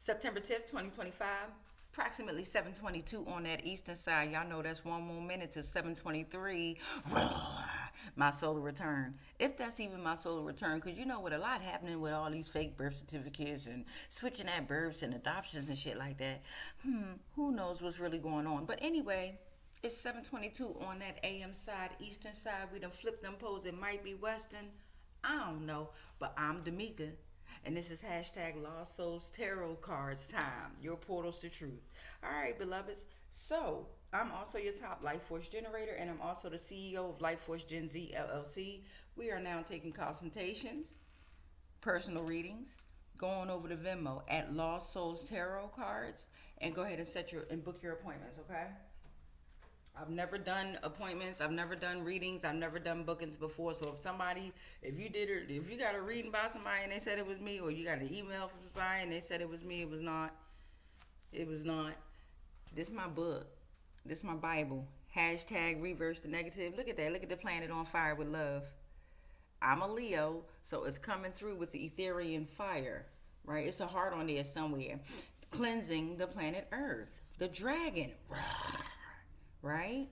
September 10th, 2025, approximately 7:22 on that eastern side. Y'all know that's 1 more minute to 7:23. My solar return. If that's even my solar return, because you know with a lot happening with all these fake birth certificates and switching at births and adoptions and shit like that, who knows what's really going on. But anyway, it's 7:22 on that AM side, eastern side. We done flipped them poles. It might be western. I don't know. But I'm Damika. And this is hashtag Lost Souls Tarot Cards time. Your portals to truth. All right, beloveds. So, I'm also your top life force generator, and I'm also the CEO of Life Force Gen Z LLC. We are now taking consultations, personal readings, going over to Venmo at Lost Souls Tarot Cards, and go ahead and book your appointments, okay? I've never done appointments. I've never done readings. I've never done bookings before. So if you got a reading by somebody and they said it was me, or you got an email from somebody and they said it was me, it was not. It was not. This is my book. This is my Bible. Hashtag reverse the negative. Look at that. Look at the planet on fire with love. I'm a Leo, so it's coming through with the Etherian fire, right? It's a heart on there somewhere. Cleansing the planet Earth. The dragon. Right?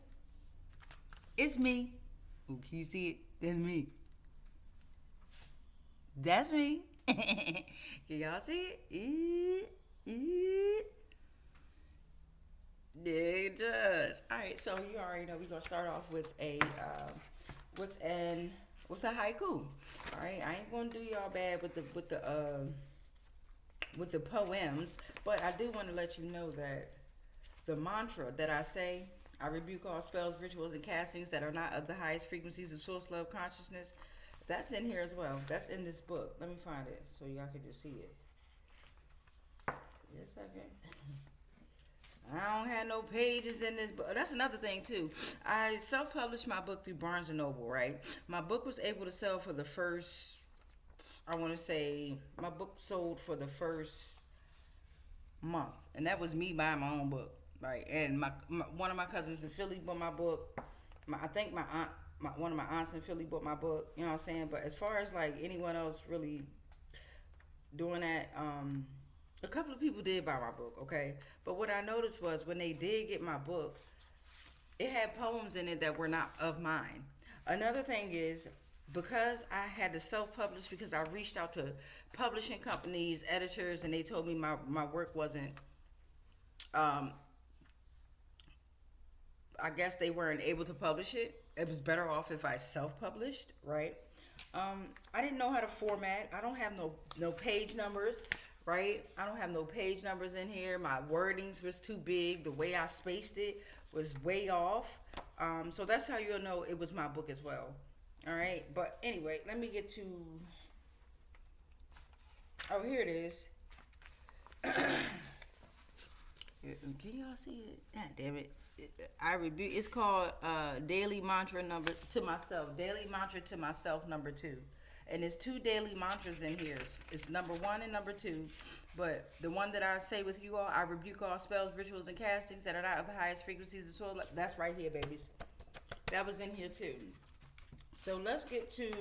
It's me. Ooh, can you see it? That's me. That's me. Can y'all see it? There it does. All right, so you already know we're gonna start off with a haiku. All right, I ain't gonna do y'all bad with the poems, but I do want to let you know that the mantra that I say, I rebuke all spells, rituals, and castings that are not of the highest frequencies of source love consciousness. That's in here as well. That's in this book. Let me find it so y'all can just see it. Just a second. I don't have no pages in this book. That's another thing too. I self-published my book through Barnes & Noble, right? My book was able to sell for the first, I want to say, my book sold for the first month. And that was me buying my own book. Right, and one of my cousins in Philly bought my book. I think one of my aunts in Philly bought my book. You know what I'm saying? But as far as like anyone else really doing that, a couple of people did buy my book. Okay, but what I noticed was when they did get my book, it had poems in it that were not of mine. Another thing is, because I had to self-publish, because I reached out to publishing companies, editors, and they told me my work wasn't. I guess they weren't able to publish it. It was better off if I self-published, right? I didn't know how to format. I don't have no page numbers, right? I don't have no page numbers in here. My wordings was too big. The way I spaced it was way off. So that's how you'll know it was my book as well. All right? But anyway, let me get to... Oh, here it is. Can y'all see it? God damn it. I rebuke. It's called Daily Mantra to Myself. Daily Mantra to Myself #2. And there's 2 daily mantras in here. It's number 1 and number 2. But the one that I say with you all, I rebuke all spells, rituals, and castings that are not of the highest frequencies of soul. That's right here, babies. That was in here too. So let's get to...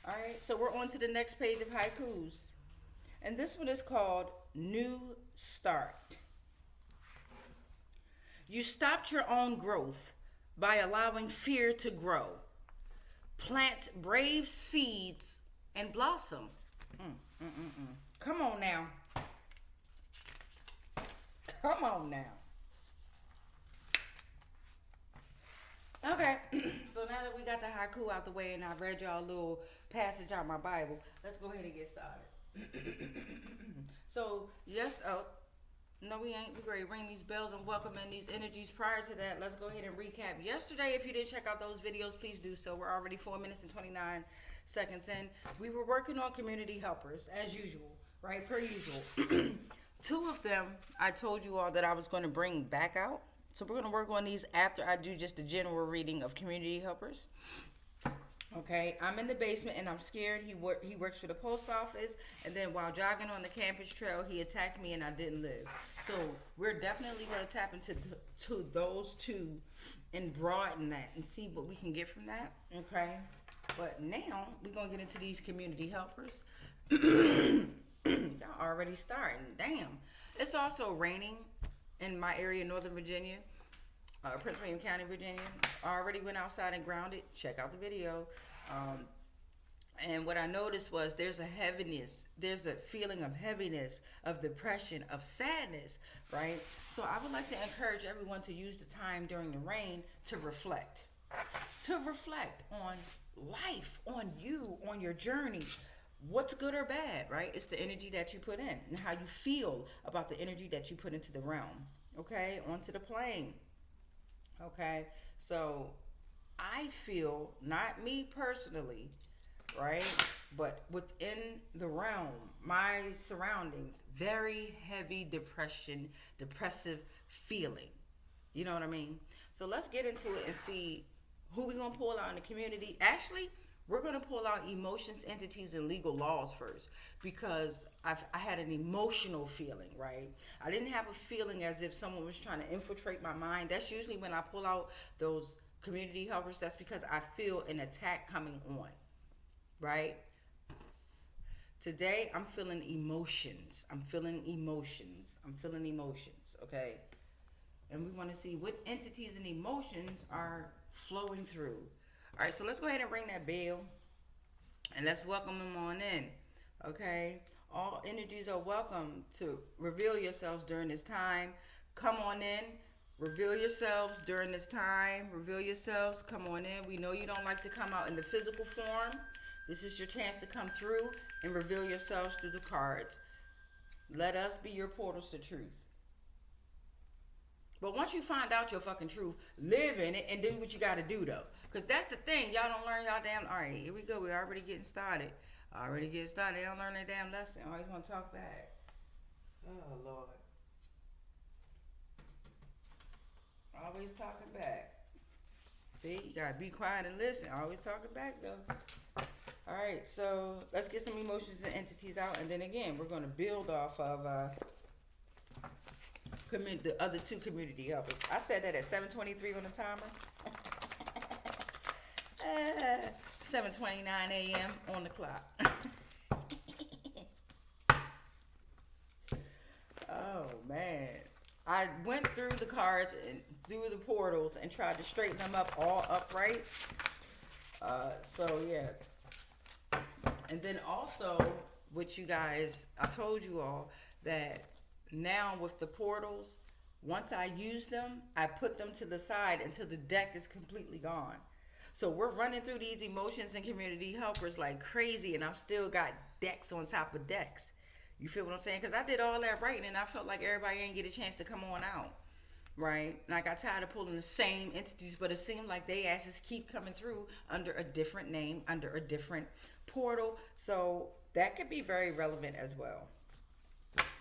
All right, so we're on to the next page of haikus. And this one is called New Start. You stopped your own growth by allowing fear to grow. Plant brave seeds and blossom. Come on now. Come on now. Okay, so now that we got the haiku out the way and I read y'all a little passage out my Bible, let's go ahead and get started. So, no, we ain't. We're going to ring these bells and welcome in these energies. Prior to that, let's go ahead and recap. Yesterday, if you didn't check out those videos, please do so. We're already 4 minutes and 29 seconds in. We were working on community helpers, as usual, right? Per usual. 2 of them, I told you all that I was going to bring back out. So we're going to work on these after I do just a general reading of community helpers. Okay, I'm in the basement and I'm scared. He works for the post office, and then while jogging on the campus trail, he attacked me and I didn't live. So we're definitely going to tap into those 2 and broaden that and see what we can get from that. Okay, But now we're gonna get into these community helpers. Y'all already starting. Damn. It's also raining in my area, Northern Virginia, Prince William County, Virginia. I already went outside and grounded. Check out the video. And what I noticed was there's a heaviness, there's a feeling of heaviness, of depression, of sadness, right? So I would like to encourage everyone to use the time during the rain to reflect on life, on you, on your journey. What's good or bad, right? It's the energy that you put in and how you feel about the energy that you put into the realm, okay? Onto the plane, okay? So I feel, not me personally, right, but within the realm, my surroundings, very heavy depressive feeling. You know what I mean? So let's get into it and see who we're going to pull out in the community. Actually, we're going to pull out emotions, entities, and legal laws first, because I had an emotional feeling, right? I didn't have a feeling as if someone was trying to infiltrate my mind. That's usually when I pull out those community helpers. That's because I feel an attack coming on, right? Today, I'm feeling emotions. I'm feeling emotions, okay? And we want to see what entities and emotions are flowing through. All right, so let's go ahead and ring that bell, and let's welcome them on in, okay? All energies are welcome to reveal yourselves during this time. Come on in, reveal yourselves during this time. Reveal yourselves, come on in. We know you don't like to come out in the physical form. This is your chance to come through and reveal yourselves through the cards. Let us be your portals to truth. But once you find out your fucking truth, live in it and do what you got to do, though. Because that's the thing. Y'all don't learn y'all damn... All right, here we go. We're already getting started. They don't learn their damn lesson. Always want to talk back. Oh, Lord. Always talking back. See, you got to be quiet and listen. Always talking back, though. All right, so let's get some emotions and entities out. And then again, we're going to build off of... the other two community helpers. I said that at 7:23 on the timer. 7:29 a.m. on the clock. Oh man, I went through the cards and through the portals and tried to straighten them up all upright. So yeah, and then also with you guys, I told you all that. Now with the portals, once I use them, I put them to the side until the deck is completely gone. So we're running through these emotions and community helpers like crazy, and I've still got decks on top of decks. You feel what I'm saying? Because I did all that writing, and I felt like everybody didn't get a chance to come on out, right? And I got tired of pulling the same entities, but it seemed like they asses keep coming through under a different name, under a different portal. So that could be very relevant as well.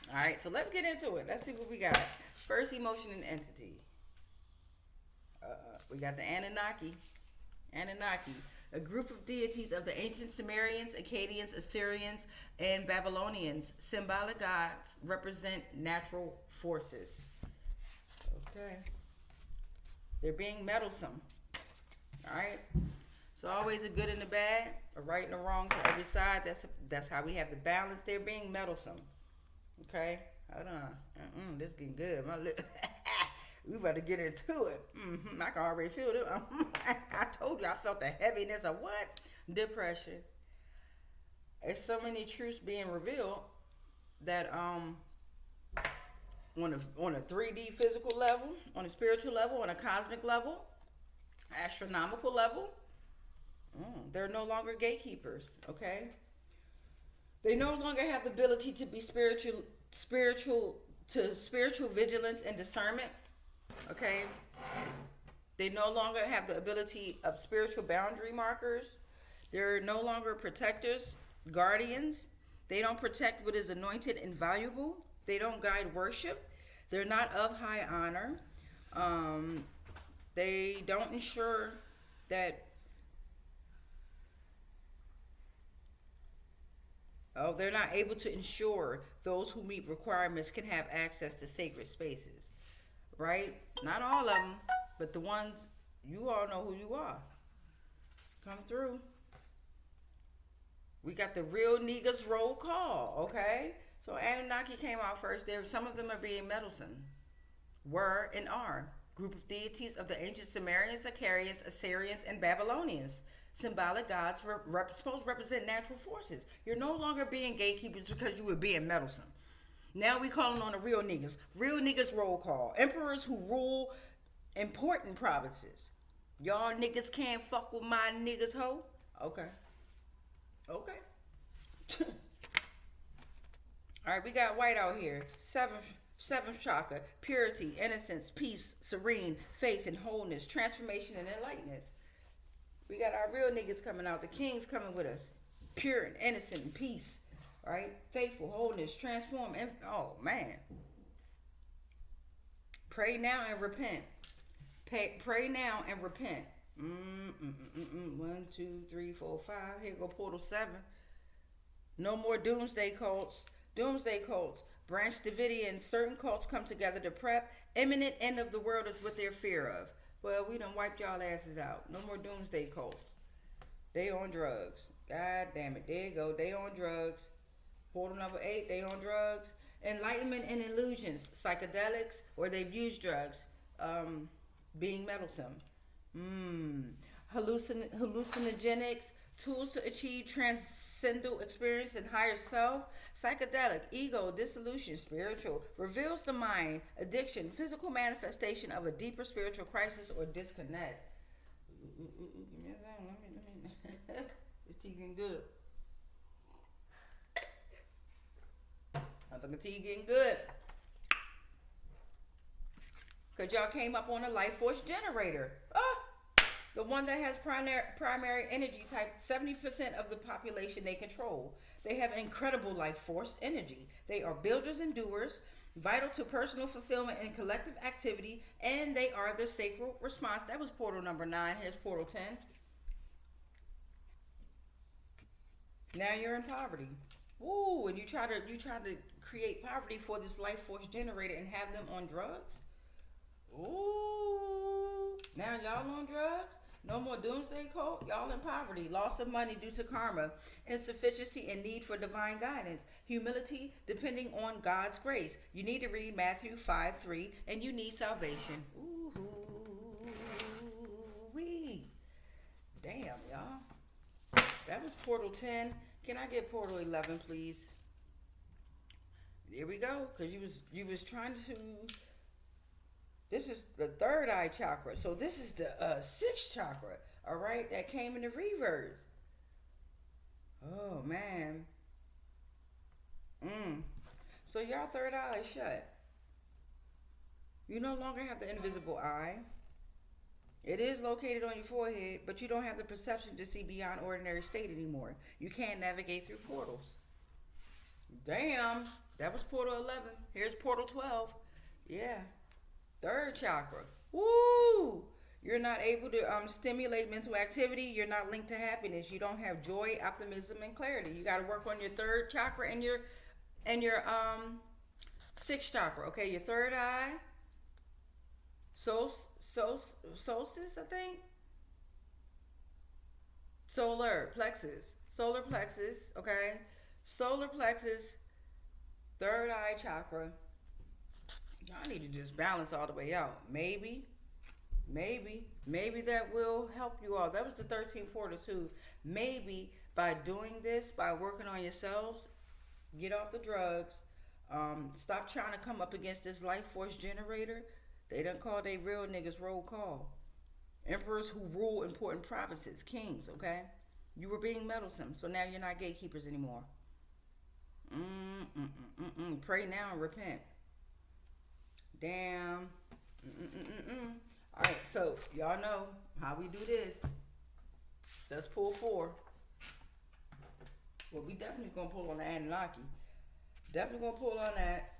All right, so let's get into it. Let's see what we got. First emotion and entity. We got the Anunnaki. Anunnaki, a group of deities of the ancient Sumerians, Akkadians, Assyrians, and Babylonians. Symbolic gods represent natural forces. Okay. They're being meddlesome. All right. So always a good and a bad, a right and a wrong to every side. That's how we have the balance. They're being meddlesome. Okay, hold on. This getting good. We better get into it. I can already feel it. I told you I felt the heaviness of what? Depression. There's so many truths being revealed that on a 3D physical level, on a spiritual level, on a cosmic level, astronomical level, they're no longer gatekeepers. Okay. They no longer have the ability to be spiritual vigilance and discernment. Okay? They no longer have the ability of spiritual boundary markers. They're no longer protectors, guardians. They don't protect what is anointed and valuable. They don't guide worship. They're not of high honor. They don't ensure that they're not able to ensure those who meet requirements can have access to sacred spaces, right? Not all of them, but the ones, you all know who you are. Come through. We got the real niggas roll call, okay? So Anunnaki came out first. There, some of them are being meddlesome. Were and are. Group of deities of the ancient Sumerians, Aquarius, Assyrians, and Babylonians. Symbolic gods supposed to represent natural forces. You're no longer being gatekeepers because you were being meddlesome. Now we calling on the real niggas. Real niggas roll call. Emperors who rule important provinces. Y'all niggas can't fuck with my niggas, ho? Okay. Okay. All right, we got white out here. Seventh chakra, purity, innocence, peace, serene, faith and wholeness, transformation and enlightenment. We got our real niggas coming out. The kings coming with us. Pure and innocent and peace. All right? Faithful, wholeness, transform. Oh, man. Pray now and repent. Pray now and repent. 1, 2, 3, 4, 5. Here go portal 7. No more doomsday cults. Doomsday cults. Branch Davidians. Certain cults come together to prep. Imminent end of the world is what they're fear of. Well, we done wiped y'all asses out. No more doomsday cults. They on drugs. God damn it. There you go. They on drugs. Portal number 8. They on drugs. Enlightenment and illusions. Psychedelics, or they've used drugs. Being meddlesome. Hallucinogenics. Tools to achieve transcendental experience and higher self. Psychedelic, ego, dissolution, spiritual. Reveals the mind, addiction, physical manifestation of a deeper spiritual crisis or disconnect. It's tea getting good. I think the tea getting good. Because y'all came up on a life force generator. The one that has primary energy type, 70% of the population they control. They have incredible life force energy. They are builders and doers, vital to personal fulfillment and collective activity, and they are the sacral response. That was portal number 9. Here's portal 10. Now you're in poverty. Ooh, and you try to create poverty for this life force generator and have them on drugs? Ooh, now y'all on drugs? No more doomsday cult? Y'all in poverty. Loss of money due to karma. Insufficiency and need for divine guidance. Humility depending on God's grace. You need to read Matthew 5:3 and you need salvation. Ooh-wee. Damn, y'all. That was portal 10. Can I get portal 11, please? There we go. Because you was trying to... This is the third eye chakra. So this is the sixth chakra. All right. That came in the reverse. Oh, man. So y'all third eye is shut. You no longer have the invisible eye. It is located on your forehead, but you don't have the perception to see beyond ordinary state anymore. You can't navigate through portals. Damn. That was portal 11. Here's portal 12. Yeah. Third chakra. Woo! You're not able to stimulate mental activity. You're not linked to happiness. You don't have joy, optimism, and clarity. You got to work on your third chakra and your sixth chakra. Okay, your third eye. Solstice, I think. Solar plexus. Okay. Solar plexus. Third eye chakra. I need to just balance all the way out. Maybe that will help you all. That was the 13th portal too. Maybe by doing this, by working on yourselves, get off the drugs, stop trying to come up against this life force generator. They done call they real niggas roll call. Emperors who rule important provinces, kings, okay? You were being meddlesome, so now you're not gatekeepers anymore. Pray now and repent. Damn. All right, so y'all know how we do this. Let's pull 4. Well, we definitely gonna pull on the Anunnaki. Definitely gonna pull on that.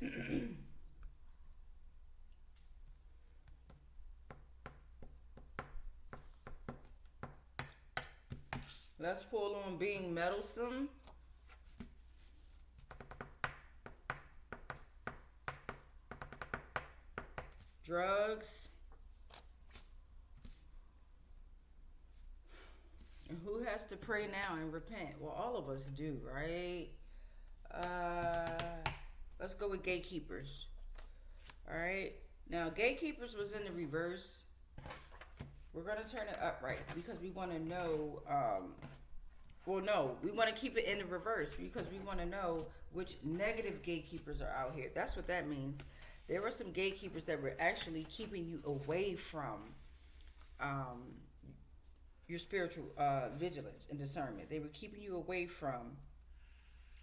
Let's pull on being meddlesome. Drugs. Who has to pray now and repent? Well, all of us do, right? Let's go with gatekeepers. All right. Now, gatekeepers was in the reverse. We're going to turn it upright because we want to know. Well, no, we want to keep it in the reverse because we want to know which negative gatekeepers are out here. That's what that means. There were some gatekeepers that were actually keeping you away from your spiritual vigilance and discernment. They were keeping you away from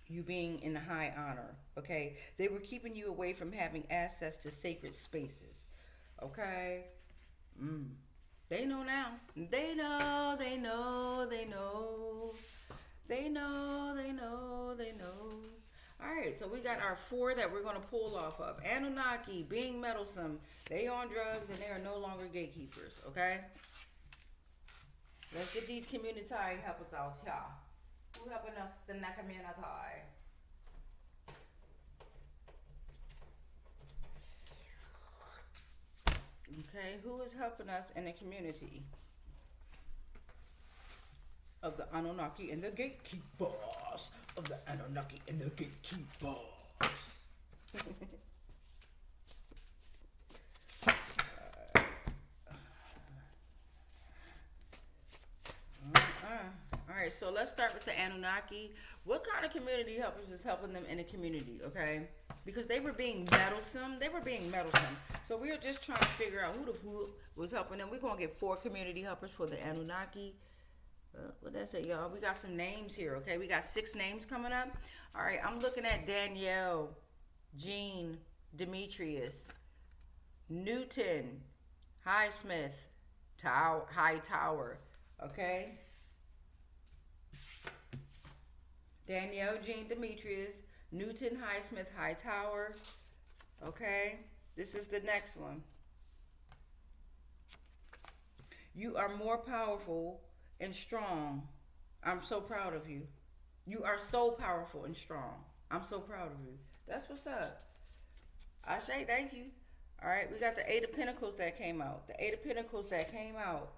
you being in high honor, okay? They were keeping you away from having access to sacred spaces, okay? They know now. They know, they know, they know. They know, they know, they know. All right, so we got our 4 that we're going to pull off of. Anunnaki, being meddlesome. They on drugs and they are no longer gatekeepers, okay? Let's get these community helpers out here. Who helping us in that community? Okay, who is helping us in the community of the Anunnaki and the gatekeepers? Of the Anunnaki and the gatekeepers. All right, so let's start with the Anunnaki. What kind of community helpers is helping them in the community, okay? Because they were being meddlesome. They were being meddlesome. So we are just trying to figure out who was helping them. We're going to get 4 community helpers for the Anunnaki. What did I say, y'all? We got some names here, okay? We got 6 names coming up. All right, I'm looking at Danielle, Jean, Demetrius, Newton, Highsmith, HighTower, okay? Danielle, Jean, Demetrius, Newton, Highsmith, HighTower, okay? This is the next one. You are more powerful and strong. I'm so proud of you. You are so powerful and strong. I'm so proud of you. That's what's up. Ashe, thank you. All right, we got the 8 of Pentacles that came out. The 8 of Pentacles that came out.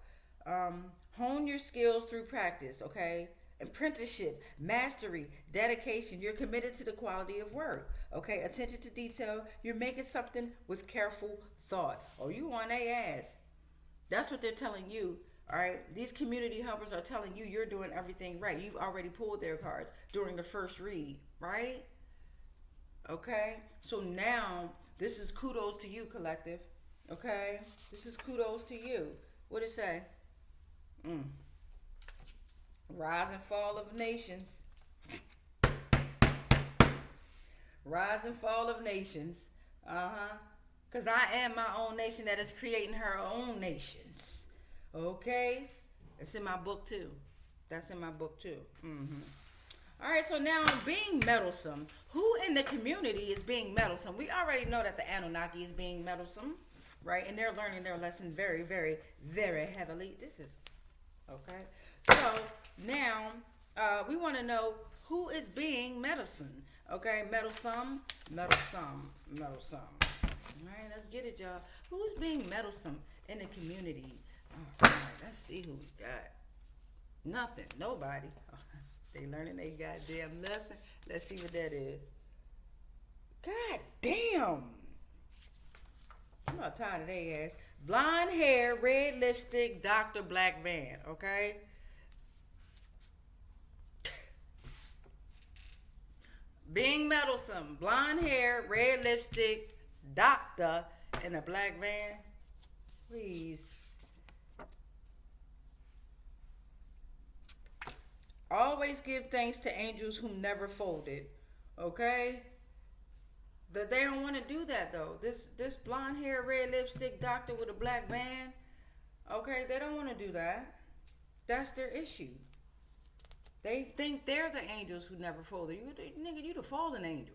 Hone your skills through practice, okay? Apprenticeship, mastery, dedication. You're committed to the quality of work, okay? Attention to detail. You're making something with careful thought. Oh, you on their ass. That's what they're telling you. All right, these community helpers are telling you you're doing everything right. You've already pulled their cards during the first read, right? Okay, so now this is kudos to you, collective. Okay, this is kudos to you. What it say? Rise and fall of nations. Rise and fall of nations. Because I am my own nation that is creating her own nations. Okay, it's in my book too. That's in my book too. All right, so now being meddlesome. Who in the community is being meddlesome? We already know that the Anunnaki is being meddlesome, right? And they're learning their lesson very, very, very heavily. This is okay. So now we want to know who is being meddlesome. Okay, meddlesome, meddlesome, meddlesome. All right, let's get it, y'all. Who's being meddlesome in the community? All right, let's see who we got. Nothing. Nobody. They learning their goddamn lesson. Let's see what that is. God damn. I'm not tired of their ass. Blonde hair, red lipstick, Dr. Black Van. Okay? Being meddlesome. Blonde hair, red lipstick, doctor, in a black van. Please. Always give thanks to angels who never folded. Okay? But they don't want to do that though. This blonde hair, red lipstick doctor with a black van. Okay, they don't want to do that. That's their issue. They think they're the angels who never folded. Nigga, you the fallen angel.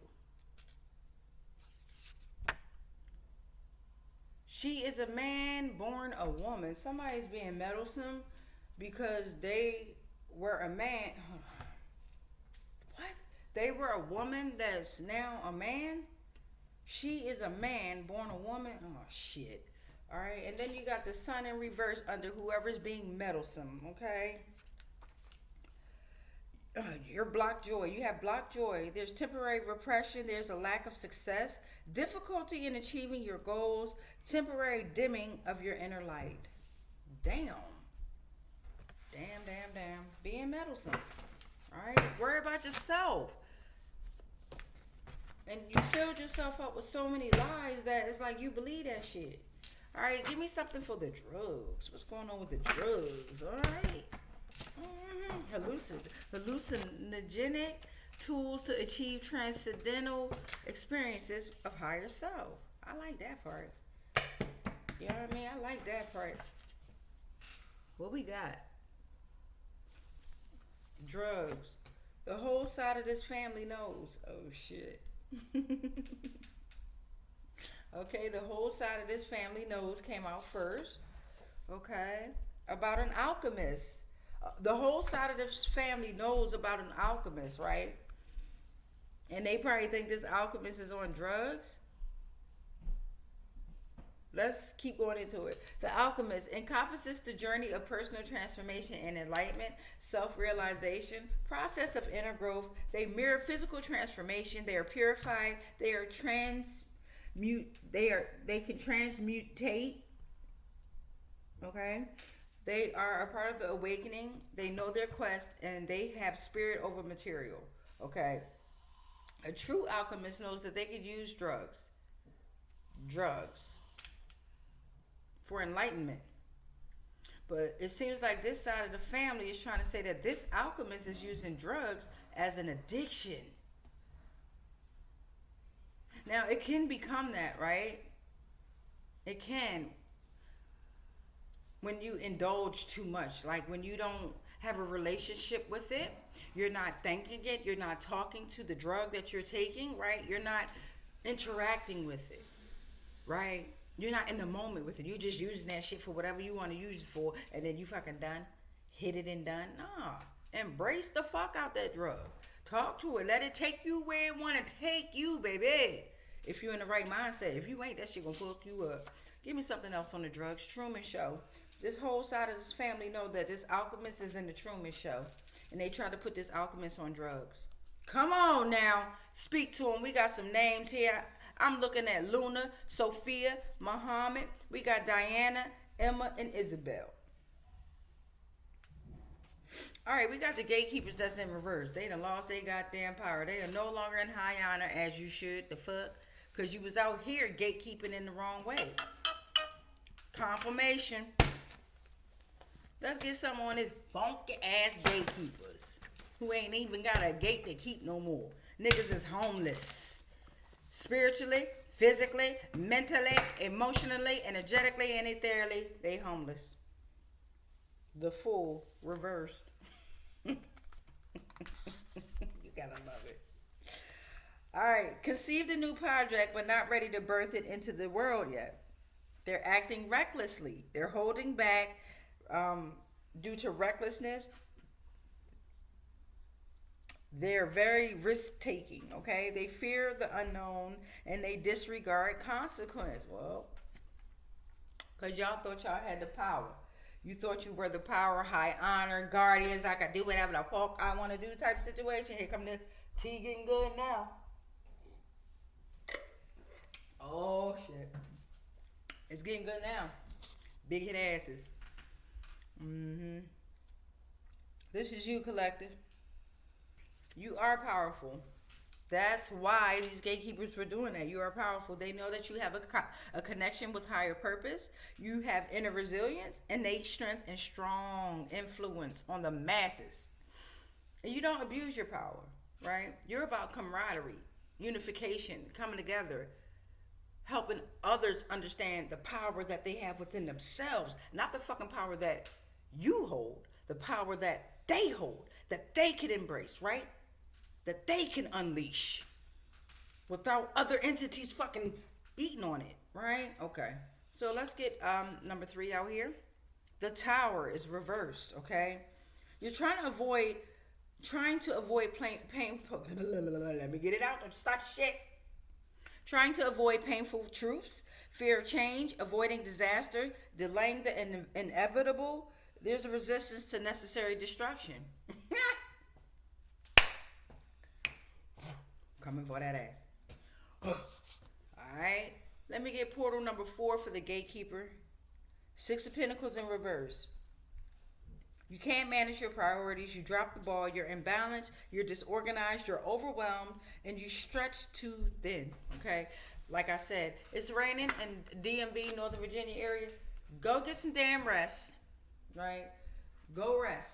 She is a man born a woman. Somebody's being meddlesome because they were a man. What? They were a woman that's now a man? She is a man born a woman? Oh, shit. All right. And then you got the sun in reverse under whoever's being meddlesome. Okay? Your blocked joy. You have blocked joy. There's temporary repression. There's a lack of success. Difficulty in achieving your goals. Temporary dimming of your inner light. Damn. Damn. Being meddlesome. Alright? Worry about yourself. And you filled yourself up with so many lies that it's like you believe that shit. Alright, give me something for the drugs. What's going on with the drugs? Alright? Hallucinogenic tools to achieve transcendental experiences of higher self. I like that part. You know what I mean? I like that part. What we got? Drugs. The whole side of this family knows. Oh shit. Okay, the whole side of this family knows came out first. Okay. About an alchemist. The whole side of this family knows about an alchemist, right? And they probably think this alchemist is on drugs. Let's keep going into it. The alchemist encompasses the journey of personal transformation and enlightenment, self-realization, process of inner growth. They mirror physical transformation. They are purified. They are they can transmutate. Okay? They are a part of the awakening. They know their quest and they have spirit over material. Okay? A true alchemist knows that they could use drugs for enlightenment. But it seems like this side of the family is trying to say that this alchemist is using drugs as an addiction. Now, it can become that, right? It can. When you indulge too much, like when you don't have a relationship with it, you're not thanking it, you're not talking to the drug that you're taking, right? You're not interacting with it, right? You're not in the moment with it. You're just using that shit for whatever you want to use it for, and then you fucking done. Hit it and done. Nah. Embrace the fuck out that drug. Talk to it. Let it take you where it want to take you, baby. If you're in the right mindset. If you ain't, that shit gonna fuck you up. Give me something else on the drugs. Truman Show. This whole side of this family know that this alchemist is in the Truman Show. And they try to put this alchemist on drugs. Come on now. Speak to him. We got some names here. I'm looking at Luna, Sophia, Muhammed. We got Dianna, Emma, and Isabella. Alright, we got the gatekeepers that's in reverse. They done lost their goddamn power. They are no longer in high honor as you should. The fuck? Because you was out here gatekeeping in the wrong way. Confirmation. Let's get some on this funky ass gatekeepers who ain't even got a gate to keep no more. Niggas is homeless. Spiritually, physically, mentally, emotionally, energetically, and ethereally, they homeless. The Fool reversed. You gotta love it. Alright, conceived a new project but not ready to birth it into the world yet. They're acting recklessly. They're holding back due to recklessness. They're very risk-taking, okay? They fear the unknown and they disregard consequence. Well, because y'all thought y'all had the power. You thought you were the power, high honor, guardians. I could do whatever the fuck I want to do type situation. Here come the tea getting good now. Oh, shit. It's getting good now. Big hit asses. This is you, collective. You are powerful. That's why these gatekeepers were doing that. You are powerful. They know that you have a connection with higher purpose. You have inner resilience, innate strength, and strong influence on the masses. And you don't abuse your power, right? You're about camaraderie, unification, coming together, helping others understand the power that they have within themselves. Not the fucking power that you hold, the power that they hold, that they can embrace, right? That they can unleash without other entities fucking eating on it, right? Okay. So let's get number 3 out here. The Tower is reversed, okay? You're trying to avoid painful. Let me get it out. Don't start shit. Trying to avoid painful truths, fear of change, avoiding disaster, delaying the inevitable. There's a resistance to necessary destruction. Coming for that ass. Alright. Let me get portal number 4 for the gatekeeper. 6 of Pentacles in reverse. You can't manage your priorities. You drop the ball. You're imbalanced. You're disorganized. You're overwhelmed. And you stretch too thin. Okay? Like I said, it's raining in DMV, Northern Virginia area. Go get some damn rest. Right? Go rest.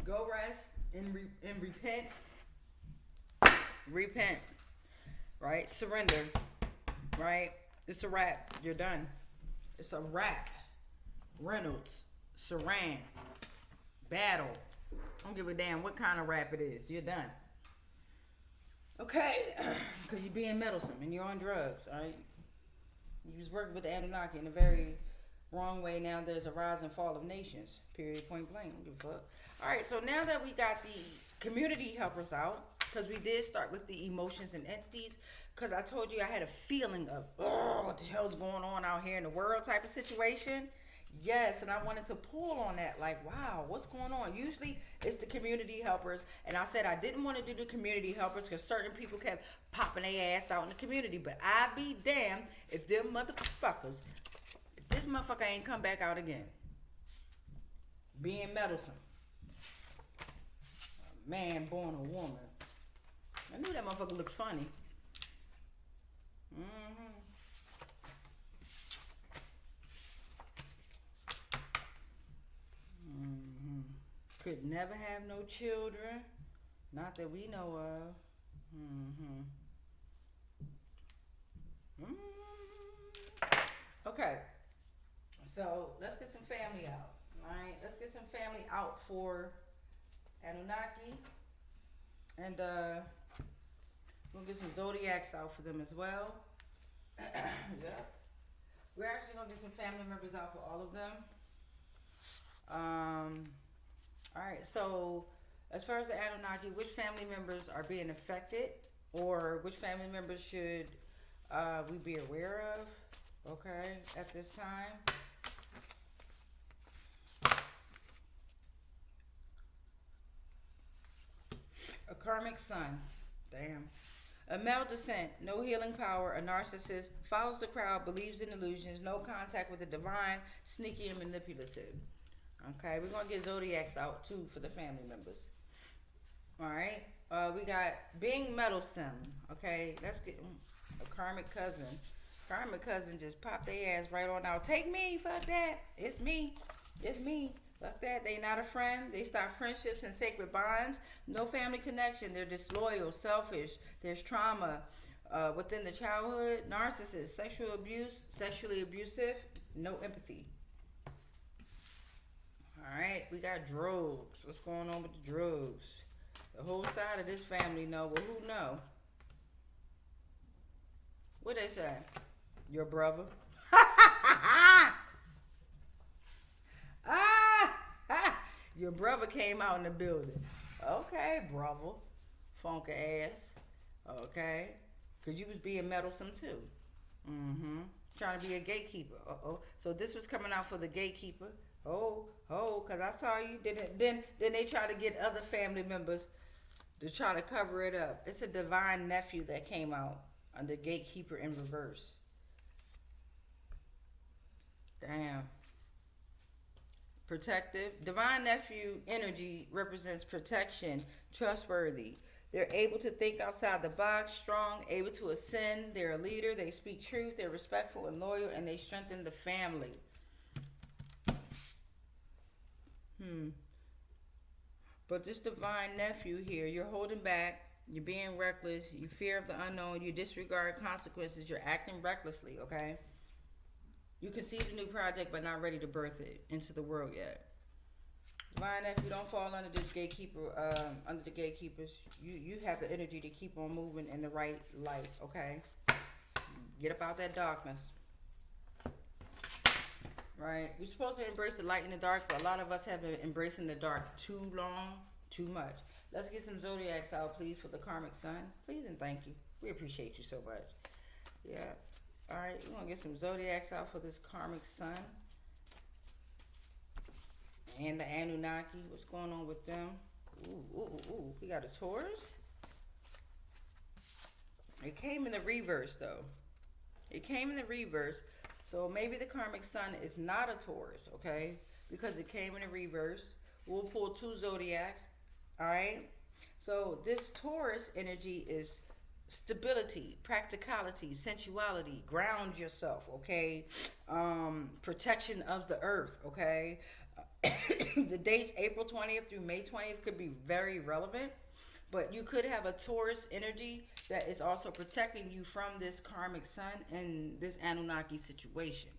Go rest and repent. Repent. Right? Surrender. Right? It's a wrap. You're done. It's a wrap. Reynolds. Saran. Battle. I don't give a damn what kind of rap it is. You're done. Okay. Because you're being meddlesome and you're on drugs. Alright? You was working with the Anunnaki in a very wrong way. Now there's a rise and fall of nations. Period. Point blank. Don't give a fuck. Alright, so now that we got the community helpers out, because we did start with the emotions and entities, because I told you I had a feeling of, oh, what the hell's going on out here in the world type of situation. Yes, and I wanted to pull on that, like, wow, what's going on? Usually it's the community helpers, and I said I didn't want to do the community helpers because certain people kept popping their ass out in the community, but I be damned if them motherfuckers, if this motherfucker ain't come back out again. Being meddlesome. A man born a woman. I knew that motherfucker looked funny. Could never have no children. Not that we know of. Okay. So let's get some family out. Alright? Let's get some family out for Anunnaki. And we'll get some zodiacs out for them as well. Yeah. We're actually gonna get some family members out for all of them. Alright, so as far as the Anunnaki, which family members are being affected, or which family members should we be aware of, okay, at this time? A Karmic Son. Damn. A male descent, no healing power, a narcissist, follows the crowd, believes in illusions, no contact with the divine, sneaky and manipulative. Okay, we're going to get zodiacs out too for the family members. Alright, we got being meddlesome. Okay, let's get a Karmic Cousin. Karmic Cousin just popped their ass right on out. Take me, fuck that. It's me. It's me. Fuck that. They not a friend. They start friendships and sacred bonds. No family connection. They're disloyal, selfish. There's trauma within the childhood. Narcissist, sexual abuse, sexually abusive, no empathy. Alright, we got drugs. What's going on with the drugs? The whole side of this family know. Well, who know? What they say? Your brother? Your brother came out in the building. Okay, brother. Funky ass. Okay. Because you was being meddlesome too. Trying to be a gatekeeper. So this was coming out for the gatekeeper. Because I saw you. Then they try to get other family members to try to cover it up. It's a divine nephew that came out under gatekeeper in reverse. Damn. Protective. Divine nephew energy represents protection, trustworthy. They're able to think outside the box, strong, able to ascend. They're a leader. They speak truth. They're respectful and loyal, and they strengthen the family. But this divine nephew here, you're holding back. You're being reckless. You fear of the unknown. You disregard consequences. You're acting recklessly, okay? You conceive a new project but not ready to birth it into the world yet. Divine nephew, don't fall under this gatekeeper, under the gatekeepers. You have the energy to keep on moving in the right light, okay? Get up out that darkness. Right? We're supposed to embrace the light in the dark, but a lot of us have been embracing the dark too long, too much. Let's get some zodiacs out, please, for the Karmic Son. Please and thank you. We appreciate you so much. Yeah. All right, we're going to get some zodiacs out for this Karmic Son. And the Anunnaki. What's going on with them? Ooh. We got a Taurus. It came in the reverse, though. It came in the reverse. So maybe the Karmic Son is not a Taurus, okay? Because it came in the reverse. We'll pull 2 zodiacs, all right? So this Taurus energy is stability, practicality, sensuality, ground yourself, okay? Protection of the earth, okay? The dates April 20th through May 20th could be very relevant. But you could have a Taurus energy that is also protecting you from this Karmic Son and this Anunnaki situation.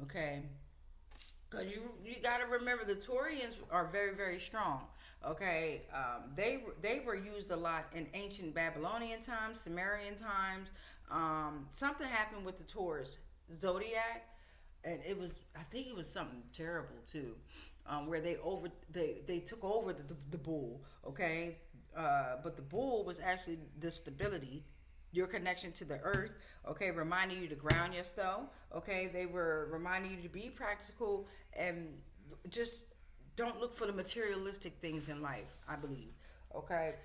Okay? Because you got to remember, the Taurians are very, very strong. Okay? They were used a lot in ancient Babylonian times, Sumerian times. Something happened with the Taurus zodiac. And I think it was something terrible too. Where they took over the bull. Okay? But the bull was actually the stability, your connection to the earth, okay, reminding you to ground yourself, okay, they were reminding you to be practical and just don't look for the materialistic things in life, I believe, okay.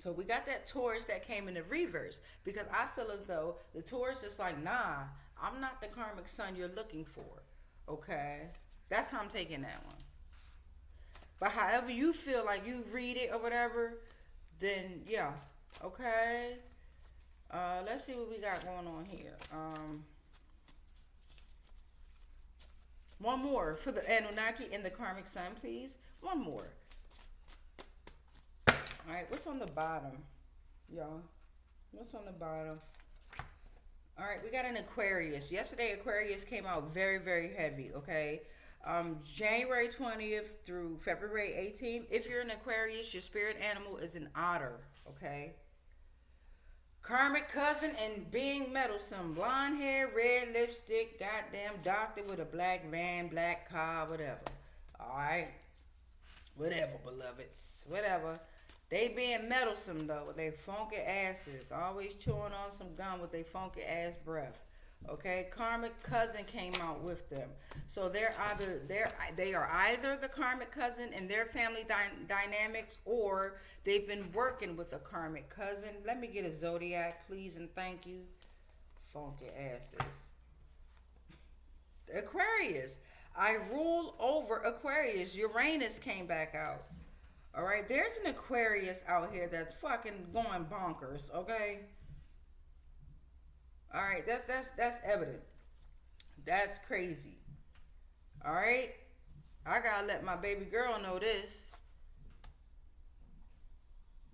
So we got that Taurus that came in the reverse, because I feel as though the Taurus is like, nah, I'm not the Karmic Son you're looking for, okay. That's how I'm taking that one. But however you feel like you read it or whatever, then yeah, okay. Let's see what we got going on here. One more for the Anunnaki and the Karmic Son, please. One more. All right, what's on the bottom, y'all? What's on the bottom? All right, we got an Aquarius. Yesterday, Aquarius came out very, very heavy, okay? January 20th through February 18th. If you're an Aquarius, your spirit animal is an otter, okay? Karmic Cousin and being Meddlesome. Blonde hair, red lipstick, goddamn doctor with a black van, black car, whatever. Alright? Whatever, beloveds. Whatever. They being Meddlesome, though, with their funky asses. Always chewing on some gum with their funky ass breath. Okay, Karmic Cousin came out with them, so they are either the Karmic Cousin and their family dynamics, or they've been working with a Karmic Cousin. Let me get a zodiac, please, and thank you. Funky asses. Aquarius. I rule over Aquarius. Uranus came back out. All right, there's an Aquarius out here that's fucking going bonkers. Okay. All right, that's evident. That's crazy. All right, I gotta let my baby girl know this.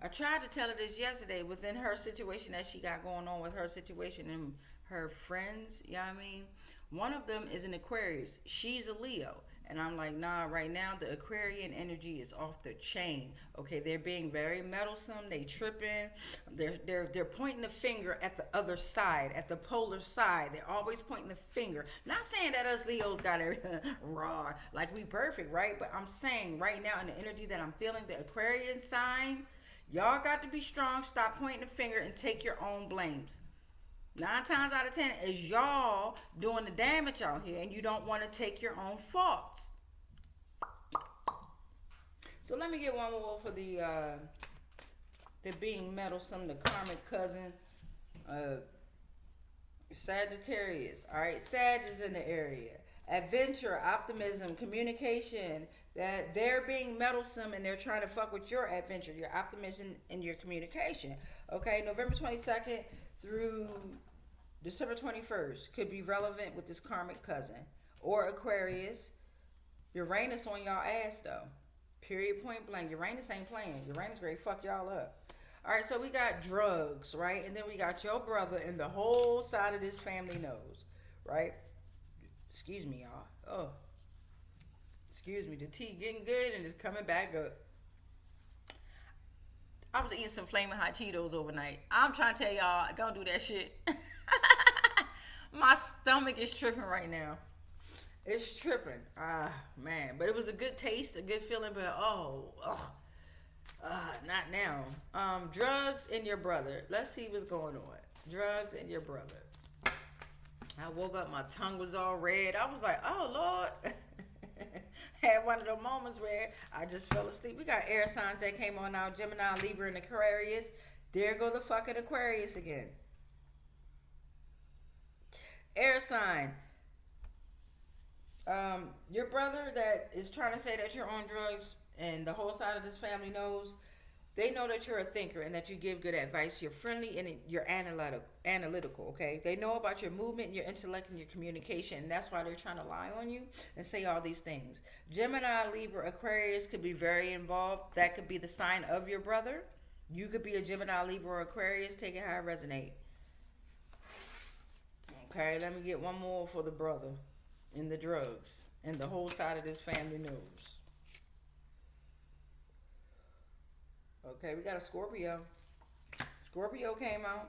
I tried to tell her this yesterday within her situation that she got going on with her situation and her friends. You know what I mean? One of them is an Aquarius. She's a Leo. And I'm like, nah, right now the Aquarian energy is off the chain. Okay, they're being very meddlesome. They tripping. They're pointing the finger at the other side, at the polar side. They're always pointing the finger. Not saying that us Leos got everything raw, like we perfect, right? But I'm saying right now in the energy that I'm feeling, the Aquarian sign, y'all got to be strong. Stop pointing the finger and take your own blames. 9 times out of 10 is y'all doing the damage out here, and you don't want to take your own faults. So let me get one more for the being meddlesome, the Karmic Cousin, Sagittarius. All right, Sag is in the area. Adventure, optimism, communication. That they're being meddlesome and they're trying to fuck with your adventure, your optimism, and your communication. Okay, November 22nd through December 21st could be relevant with this Karmic Cousin or Aquarius. Uranus on y'all ass though. Period, point blank. Uranus ain't playing. Uranus ready to fuck y'all up. All right, so we got drugs, right? And then we got your brother and the whole side of this family knows, right? Excuse me, y'all. Oh, excuse me. The tea getting good and it's coming back up. I was eating some flaming hot Cheetos overnight. I'm trying to tell y'all, don't do that shit. My stomach is tripping right now. It's tripping. Man. But it was a good taste, a good feeling, but not now. Drugs and your brother. Let's see what's going on. Drugs and your brother. I woke up, my tongue was all red. I was like, oh, Lord. Had one of those moments where I just fell asleep. We got air signs that came on now. Gemini, Libra, and Aquarius. There go the fucking Aquarius again. Air sign. Your brother that is trying to say that you're on drugs and the whole side of this family knows, they know that you're a thinker and that you give good advice. You're friendly and you're analytical, okay? They know about your movement, your intellect, and your communication. And that's why they're trying to lie on you and say all these things. Gemini, Libra, Aquarius could be very involved. That could be the sign of your brother. You could be a Gemini, Libra, or Aquarius. Take it how it resonates. Okay, let me get one more for the brother in the drugs. And the whole side of this family knows. Okay, we got a Scorpio. Scorpio came out.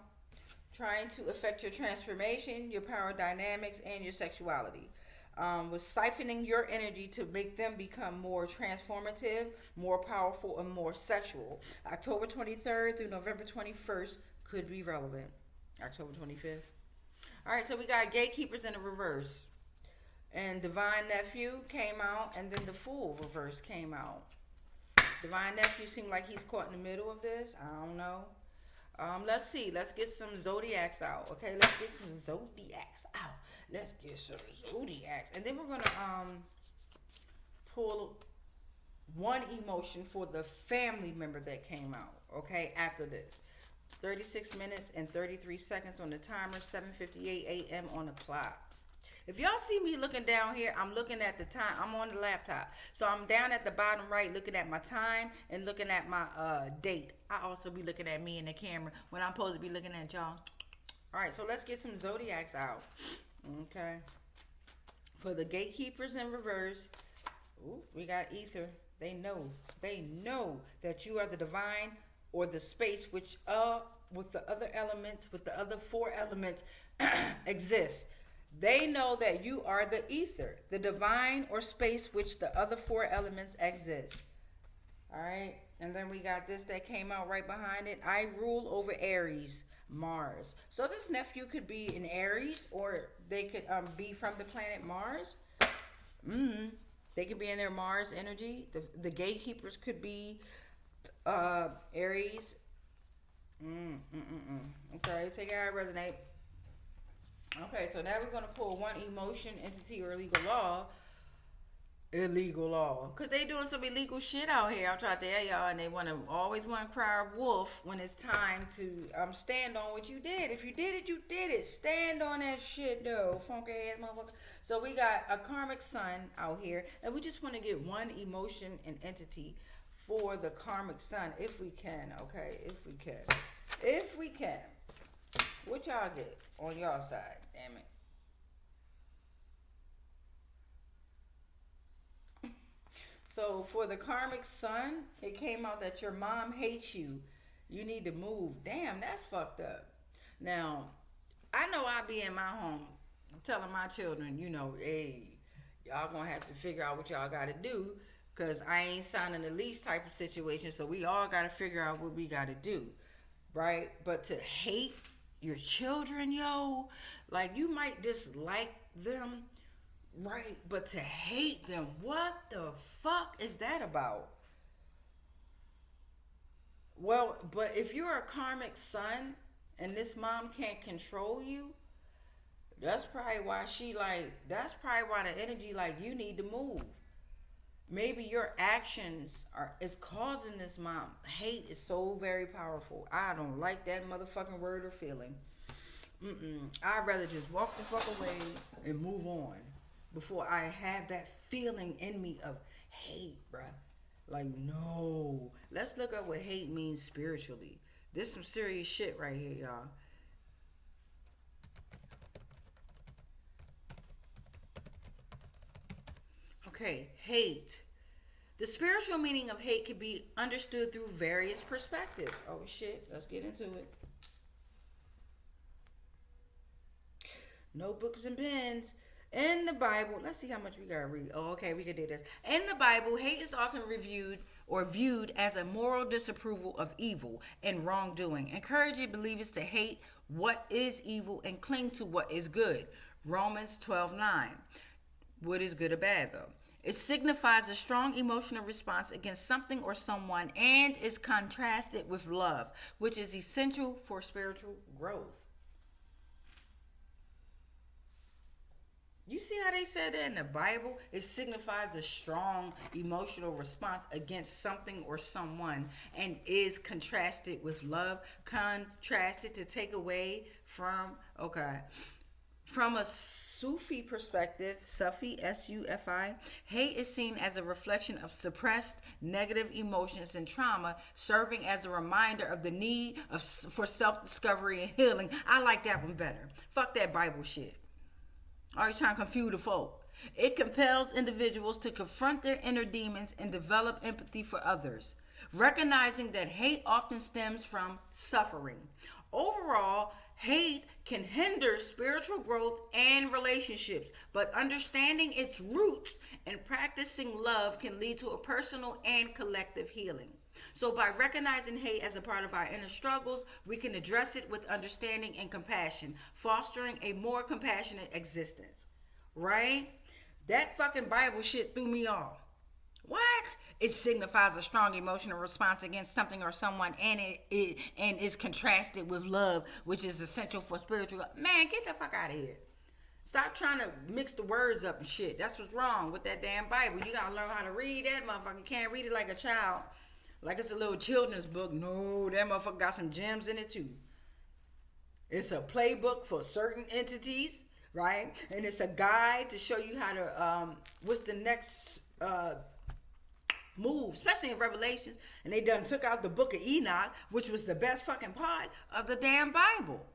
Trying to affect your transformation, your power dynamics, and your sexuality. Was siphoning your energy to make them become more transformative, more powerful, and more sexual. October 23rd through November 21st could be relevant. October 25th. All right, so we got gatekeepers in the reverse. And Divine Nephew came out, and then the Fool reverse came out. Divine Nephew seemed like he's caught in the middle of this. I don't know. Let's see. Let's get some zodiacs out. Okay, let's get some zodiacs out. Let's get some zodiacs. And then we're going to pull one emotion for the family member that came out. Okay, after this. 36 minutes and 33 seconds on the timer. 7:58 a.m. on the clock. If y'all see me looking down here, I'm looking at the time. I'm on the laptop. So I'm down at the bottom right looking at my time and looking at my date. I also be looking at me in the camera when I'm supposed to be looking at y'all. All right, so let's get some zodiacs out. Okay. For the gatekeepers in reverse, ooh, we got ether. They know that you are the divine or the space which with the other elements, with the other four elements exists. They know that you are the ether, the divine or space which the other four elements exist. All right. And then we got this that came out right behind it. I rule over Aries, Mars. So this nephew could be in Aries, or they could be from the planet Mars. They could be in their Mars energy. The gatekeepers could be Aries. Okay, take it how it resonates. Okay, so now we're going to pull one emotion, entity, or illegal law. Illegal law. Because they doing some illegal shit out here. I'm trying to tell y'all, and they always want to cry wolf when it's time to stand on what you did. If you did it, you did it. Stand on that shit, though. Funky ass motherfucker. So we got a Karmic Son out here, and we just want to get one emotion and entity for the Karmic Son, if we can, okay? If we can. If we can. What y'all get on y'all side? Damn it. So for the Karmic Son, it came out that your mom hates you. You need to move. Damn, that's fucked up. Now, I know I be in my home telling my children, hey, y'all gonna have to figure out what y'all gotta do, because I ain't signing the lease type of situation, so we all gotta figure out what we gotta do, right? But to hate your children, yo, like, you might dislike them, right? But to hate them, what the fuck is that about? Well, but if you're a Karmic Son and this mom can't control you, that's probably why that's probably why the energy, like, you need to move. Maybe your actions is causing this mom. Hate is so very powerful. I don't like that motherfucking word or feeling. I'd rather just walk the fuck away and move on before I have that feeling in me of hate, bruh. Like, no. Let's look up what hate means spiritually. This some serious shit right here, y'all. Okay, hate. The spiritual meaning of hate can be understood through various perspectives. Oh shit, let's get into it. Notebooks and pens. In the Bible, let's see how much we gotta read. Oh, okay, we can do this. In the Bible, hate is often viewed as a moral disapproval of evil and wrongdoing, encouraging believers to hate what is evil and cling to what is good. Romans 12:9. What is good or bad, though? It signifies a strong emotional response against something or someone and is contrasted with love, which is essential for spiritual growth. You see how they said that in the Bible? It signifies a strong emotional response against something or someone and is contrasted with love. Contrasted, to take away from, okay. From a Sufi perspective, Sufi, S-U-F-I, hate is seen as a reflection of suppressed negative emotions and trauma, serving as a reminder of the need for self-discovery and healing. I like that one better. Fuck that Bible shit. Are you trying to confuse the folk? It compels individuals to confront their inner demons and develop empathy for others, recognizing that hate often stems from suffering. Overall, hate can hinder spiritual growth and relationships, but understanding its roots and practicing love can lead to a personal and collective healing. So by recognizing hate as a part of our inner struggles, we can address it with understanding and compassion, fostering a more compassionate existence. Right? That fucking Bible shit threw me off. What? It signifies a strong emotional response against something or someone, and it is contrasted with love, which is essential for spiritual. Man, get the fuck out of here. Stop trying to mix the words up and shit. That's what's wrong with that damn Bible. You gotta learn how to read that motherfucker. You can't read it like a child, like it's a little children's book. No, that motherfucker got some gems in it too. It's a playbook for certain entities, right? And it's a guide to show you how to what's the next move, especially in Revelations. And they done took out the book of Enoch, which was the best fucking part of the damn Bible.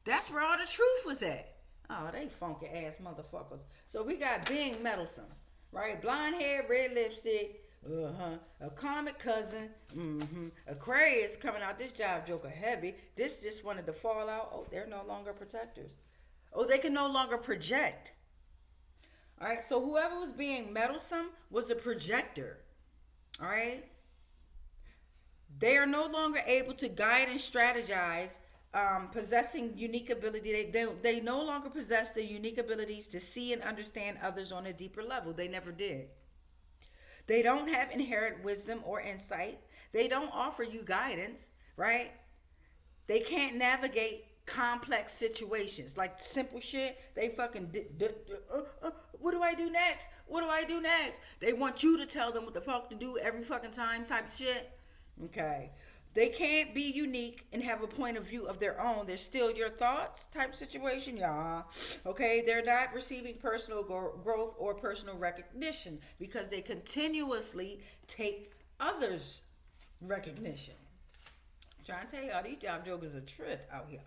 That's where all the truth was at. Oh, they funky ass motherfuckers. So we got being meddlesome, right? Blonde hair, red lipstick, a Karmic Cousin, Aquarius coming out this job joker heavy. This just wanted to fall out. Oh, they're no longer protectors. Oh, they can no longer project. All right, so whoever was being meddlesome was a projector. All right, they are no longer able to guide and strategize, possessing unique ability. They no longer possess the unique abilities to see and understand others on a deeper level. They never did. They don't have inherent wisdom or insight. They don't offer you guidance, right? They can't navigate complex situations, like simple shit. They fucking what do I do next? What do I do next? They want you to tell them what the fuck to do every fucking time type shit. Okay. They can't be unique and have a point of view of their own. They're still your thoughts type situation, y'all. Okay, they're not receiving personal growth or personal recognition because they continuously take others' recognition. I'm trying to tell y'all, these job jokers are a trip out here.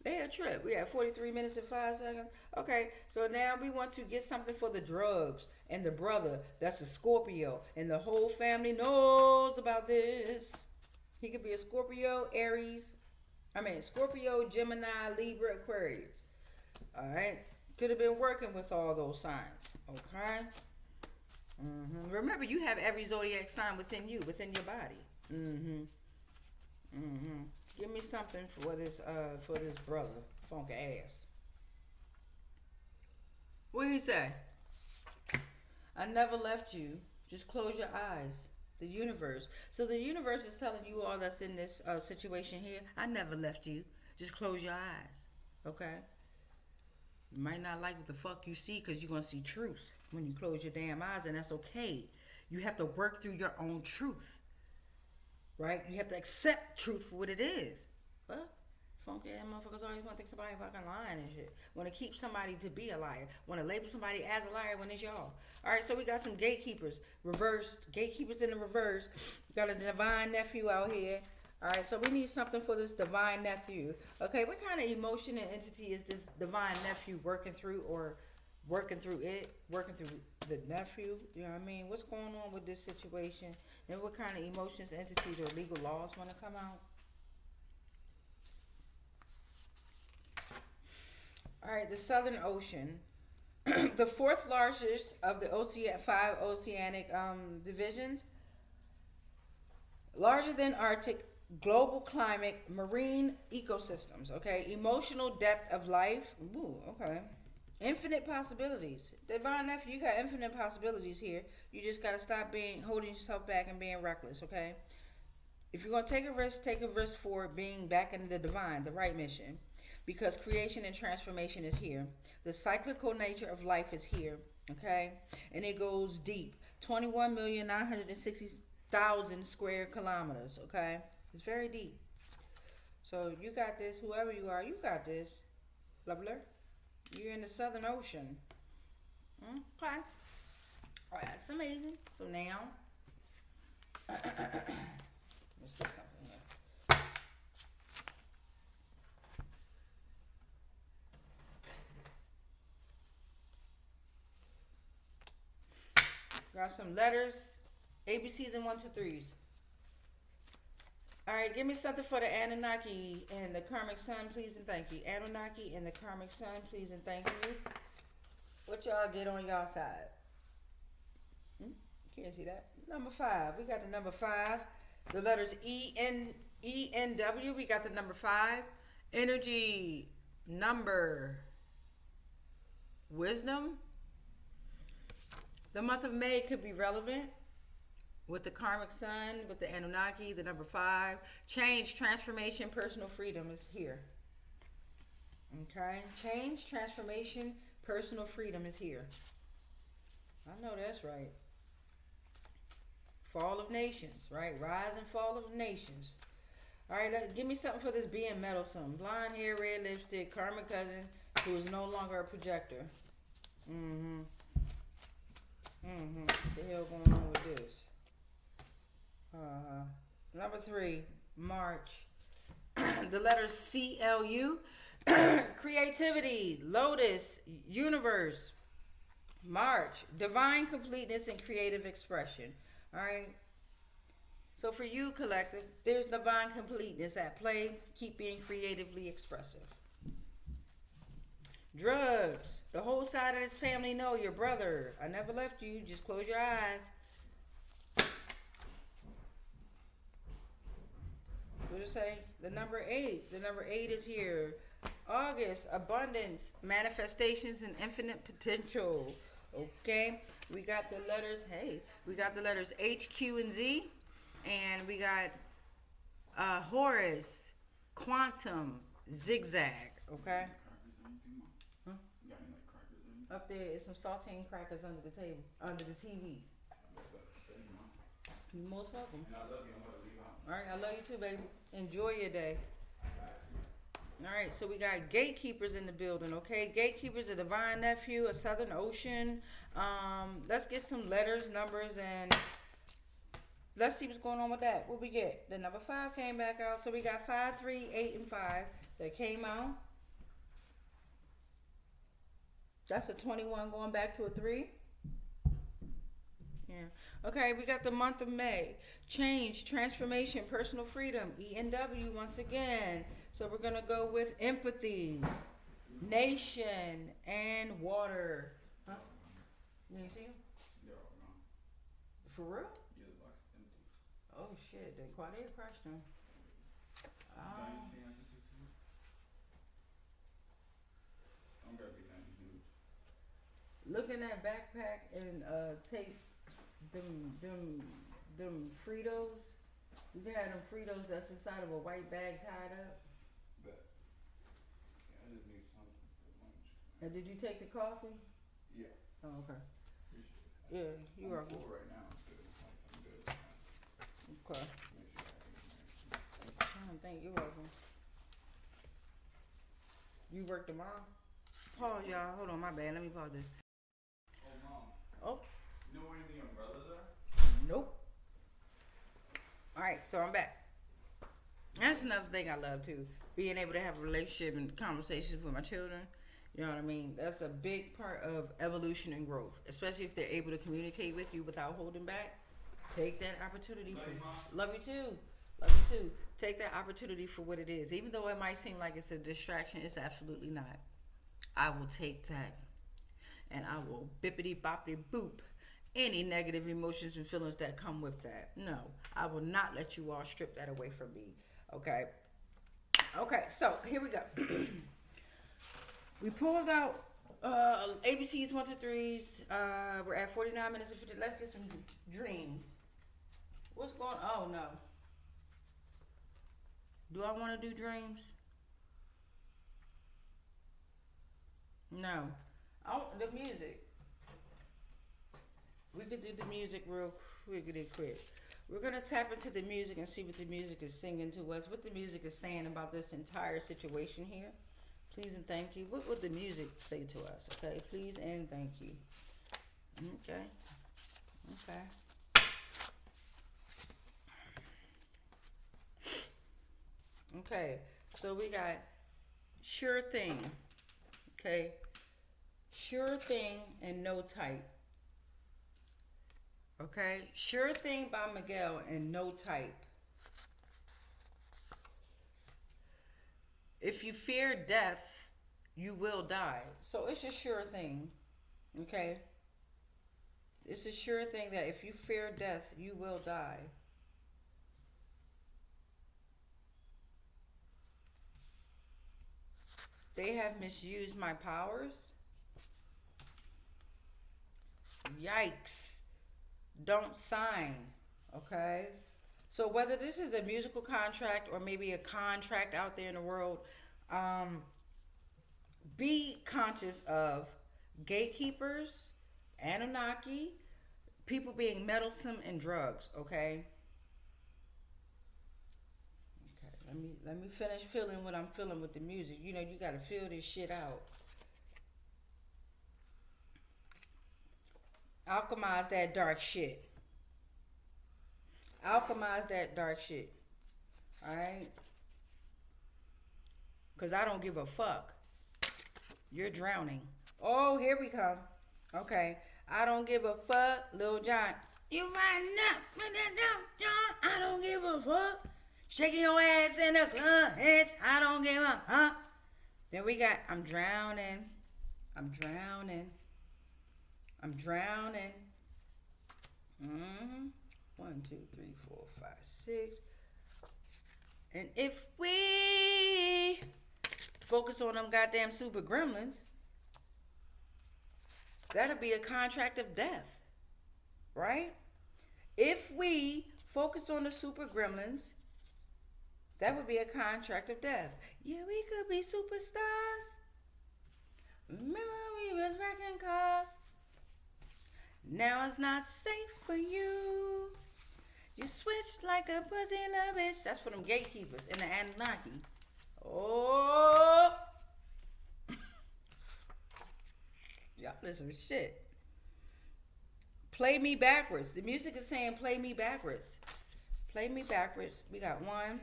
They a trip. We have 43 minutes and 5 seconds. Okay, so now we want to get something for the drugs and the brother that's a Scorpio, and the whole family knows about this. He could be a Scorpio, Scorpio, Gemini, Libra, Aquarius. All right, could have been working with all those signs. Okay. Remember, you have every zodiac sign within you, within your body. Give me something for this brother, funky ass. What did he say? I never left you. Just close your eyes. The universe. So the universe is telling you all that's in this situation here. I never left you. Just close your eyes. Okay? You might not like what the fuck you see because you're going to see truth when you close your damn eyes, and that's okay. You have to work through your own truth. Right? You have to accept truth for what it is. What? Funky ass motherfuckers always want to think somebody fucking lying and shit. Want to keep somebody to be a liar. Want to label somebody as a liar when it's y'all. Alright, so we got some gatekeepers. Reversed. Gatekeepers in the reverse. We got a divine nephew out here. Alright, so we need something for this divine nephew. Okay, what kind of emotion and entity is this divine nephew working through, or working through the nephew? You know what I mean? What's going on with this situation? And what kind of emotions, entities, or legal laws want to come out? All right, the Southern Ocean, the fourth largest of the five oceanic divisions, larger than Arctic, global climate, marine ecosystems. Okay, emotional depth of life. Ooh, okay. Infinite possibilities. Divine nephew, you got infinite possibilities here. You just gotta stop holding yourself back and being reckless, okay? If you're gonna take a risk for being back in the divine, the right mission. Because creation and transformation is here. The cyclical nature of life is here, okay? And it goes deep. 21,960,000 square kilometers, okay? It's very deep. So you got this, whoever you are, you got this. Lovely. You're in the Southern Ocean. Okay. All right, that's amazing. So now, let's see something here. Got some letters, ABCs and 1, 2, 3s. All right, give me something for the Anunnaki and the Karmic Son, please and thank you. Anunnaki and the Karmic Son, please and thank you. What y'all get on y'all side? Can't see that. Number 5. We got the number 5. The letters ENW. We got the number 5. Energy, number, wisdom. The month of May could be relevant with the Karmic Son, with the Anunnaki, the number 5. Change, transformation, personal freedom is here. Okay? Change, transformation, personal freedom is here. I know that's right. Fall of nations, right? Rise and fall of nations. All right, give me something for this being Meddlesome. Blonde hair, red lipstick, Karmic Cousin, who is no longer a projector. What the hell going on with this? Number 3, March. The letters CLU. Creativity, Lotus, Universe. March, divine completeness and creative expression. All right. So for you, collective, there's divine completeness at play. Keep being creatively expressive. Drugs. The whole side of this family know your brother. I never left you. Just close your eyes. What did it say? The number 8. The number 8 is here. August. Abundance. Manifestations and infinite potential. Okay. We got the letters. Hey. We got the letters H, Q, and Z. And we got Horus. Quantum. Zigzag. Okay. Up there is some saltine crackers under the table, under the TV. You're most welcome. And I love you. I'm gonna leave out. All right, I love you too, baby. Enjoy your day. All right, so we got gatekeepers in the building, okay? Gatekeepers, a divine nephew, a Southern Ocean. Let's get some letters, numbers, and let's see what's going on with that. What we get? The number 5 came back out, so we got 5, 3, 8, and 5 that came out. That's a 21 going back to a 3. Yeah. Okay, we got the month of May. Change, transformation, personal freedom. ENW once again. So we're going to go with empathy, nation, and water. Huh? You didn't see him? They're all gone. For real? Yeah, the box is empty. Oh, shit. They quite a question. I'm gonna be nothing huge. Look in that backpack and taste them Fritos. You've had them Fritos that's inside of a white bag tied up. But yeah, I just need something for lunch. And did you take the coffee? Yeah. Oh, okay. Appreciate it. Yeah, you are. I'm full right now, so I'm good. Okay. Make sure I eat I don't think you're welcome. You work tomorrow? Pause, y'all. Hold on, my bad. Let me pause this. Oh, Mom. Oh. You know where the umbrellas are? Nope. Alright, so I'm back. That's another thing I love too. Being able to have a relationship and conversations with my children. You know what I mean? That's a big part of evolution and growth. Especially if they're able to communicate with you without holding back. Take that opportunity. Love you too. Love you too. Take that opportunity for what it is. Even though it might seem like it's a distraction, it's absolutely not. I will take that. And I will bippity boppity boop any negative emotions and feelings that come with that. No, I will not let you all strip that away from me. Okay? Okay, so here we go. We pulled out ABCs 1 to 3s. We're at 49 minutes and 50. Let's get some dreams. What's going on? Oh no. Do I want to do dreams? No. The music. We could do the music real quick. We're going to tap into the music and see what the music is singing to us, what the music is saying about this entire situation here. Please and thank you. What would the music say to us? Okay, please and thank you. Okay. Okay, so we got sure thing. Okay, sure thing and no type. Okay, sure thing by Miguel and no type. If you fear death, you will die. So it's a sure thing. Okay, it's a sure thing that if you fear death, you will die. They have misused my powers. Yikes. Don't sign. Okay? So whether this is a musical contract or maybe a contract out there in the world, be conscious of gatekeepers, Anunnaki, people being meddlesome in drugs, okay? Let me finish feeling what I'm feeling with the music. You know, you gotta feel this shit out. Alchemize that dark shit. Alchemize that dark shit. Alright? Because I don't give a fuck. You're drowning. Oh, here we come. Okay. I don't give a fuck, Lil Jon. You riding up with that John. I don't give a fuck. Shaking your ass in the club, bitch. I don't give a fuck. Then we got, I'm drowning. I'm drowning. I'm drowning. 1, 2, 3, 4, 5, 6. And if we focus on them goddamn super gremlins, that'll be a contract of death. Right? If we focus on the super gremlins, that would be a contract of death. Yeah, we could be superstars. Remember we was wrecking cars. Now it's not safe for you. You switched like a pussy little bitch. That's for them gatekeepers and the Anunnaki. Oh. Y'all listen to shit. Play me backwards. The music is saying play me backwards. Play me backwards. We got 1,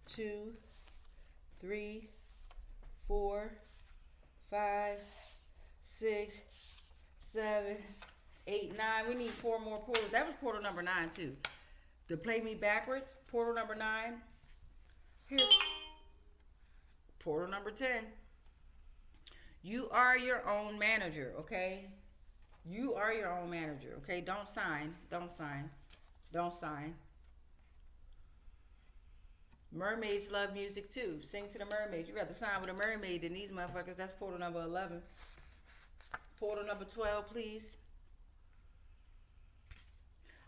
2, 3, 4, 5, 6, 7, 8, 9. We need 4 more portals. That was portal number 9 too. To play me backwards, portal number 9. Here's portal number 10. You are your own manager, okay? You are your own manager, okay? Don't sign. Don't sign. Don't sign. Mermaids love music too. Sing to the mermaids. You rather sign with a mermaid than these motherfuckers. That's portal number 11. Portal number 12, please.